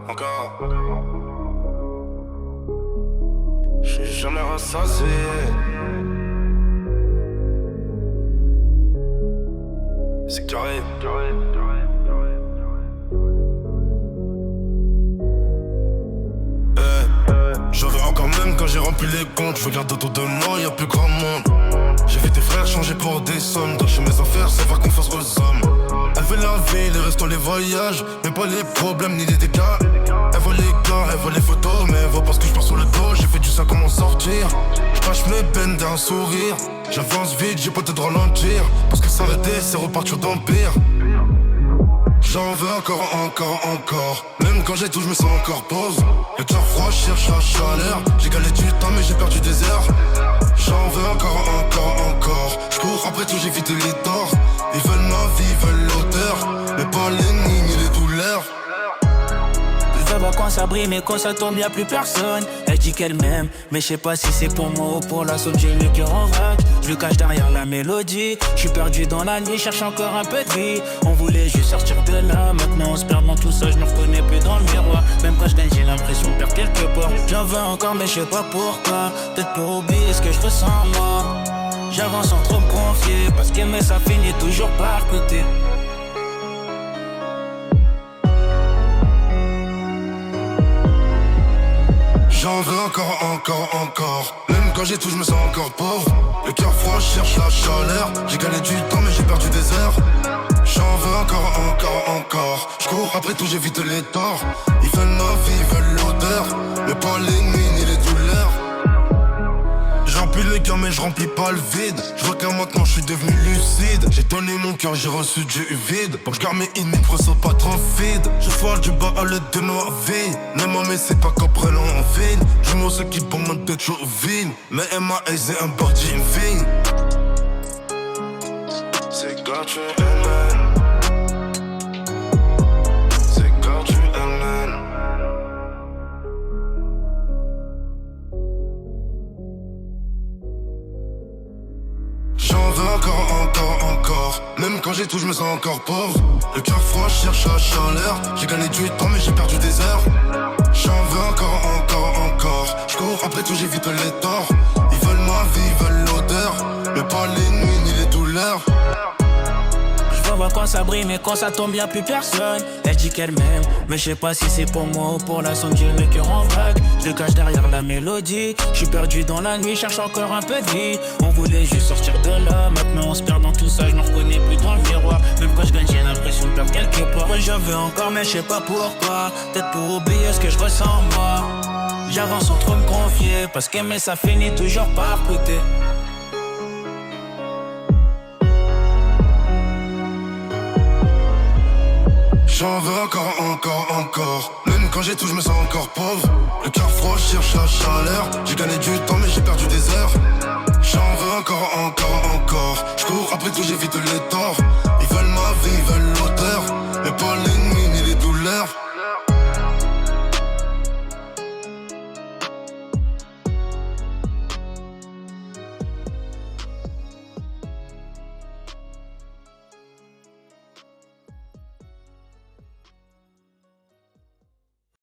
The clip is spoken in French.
encore. J'suis jamais rassasié. C'est carré. J'en veux encore même quand j'ai rempli les comptes. Je regarde autour de moi, y'a plus grand monde. J'ai vu tes frères changer pour des sommes. Dans chez mes affaires, c'est faire confiance aux hommes. Elle veut la vie, les restos, les voyages, mais pas les problèmes ni les dégâts. Elle voit les gars, elle voit les photos, mais elle voit pas ce que je porte sur le dos. J'ai fait du sang, comment sortir. J'pache mes peines d'un sourire. J'avance vite, j'ai pas le temps de ralentir. Parce que s'arrêter, c'est repartir d'empire. J'en veux encore. Même quand j'ai tout, je me sens encore pauvre. Le cœur froid, je cherche la chaleur. J'ai galé du temps, mais j'ai perdu des heures. J'en veux encore. Je cours après tout, j'évite les torts. Ils veulent ma vie, ils veulent l'auteur. Mais pas les nids ni les douleurs. Je veux voir quand ça brille, mais quand ça tombe, y'a plus personne. Elle dit qu'elle m'aime, mais je sais pas si c'est pour moi ou pour la somme. J'ai le cœur en vrac, je le cache derrière la mélodie. Je suis perdu dans la nuit, cherche encore un peu de vie. On voulait juste sortir de là, maintenant on se perd dans tout ça. Je me reconnais plus dans le miroir. Même quand je gagne, j'ai l'impression de perdre quelque part. J'en veux encore, mais je sais pas pourquoi. Peut-être pour oublier ce que je ressens moi. J'avance sans trop me confier, parce qu'aimer ça finit toujours par coûter. J'en veux encore. Même quand j'ai tout, je me sens encore pauvre. Le cœur froid, je cherche la chaleur. J'ai gagné du temps, mais j'ai perdu des heures. J'en veux encore. Je cours après tout, j'évite les torts. Ils veulent ma vie, ils veulent l'odeur. Mais pas les nuits ni les douleurs. J'remplis le cœur mais je remplis pas le vide. Je vois qu'à maintenant je suis devenu lucide. J'ai donné mon cœur, j'ai reçu du vide. Pour que je garde mes ennemis, presso pas trop vide. Je foire du bas à l'aide de nos vies. Non mais c'est pas qu'après l'on en vigne. Je m'en ce qui pour mon tête chauvine. Mais MA c'est un parti vie. C'est quand tu aimes. C'est quand tu aimes. J'en veux encore. Même quand j'ai tout, je me sens encore pauvre. Le cœur froid, je cherche la chaleur. J'ai gagné du temps, mais j'ai perdu des heures. J'en veux encore. Je cours après tout, j'évite les torts. Ils veulent ma vie, ils veulent l'odeur. Mais pas les nuits ni les douleurs. Je veux voir quand ça brille, mais quand ça tombe, y'a plus personne. Elle dit qu'elle m'aime, mais je sais pas si c'est pour moi ou pour la sonde. J'ai le cœur en vrac, je le cache derrière la mélodie. Je suis perdu dans la nuit, cherche encore un peu de vie. On voulait juste sortir de là, maintenant on se perd dans tout ça. Je me reconnais plus dans le miroir. Même quand je gagne, j'ai l'impression de perdre quelque part. Moi j'en veux encore, mais je sais pas pourquoi. Peut-être pour oublier ce que je ressens moi. J'avance sans trop me confier, parce qu'aimer ça finit toujours par coûter. J'en veux encore. Même quand j'ai tout, je me sens encore pauvre. Le cœur froid, je cherche la chaleur. J'ai gagné du temps, mais j'ai perdu des heures. J'en veux encore. Je cours après tout, j'évite les torts. Ils veulent ma vie, ils veulent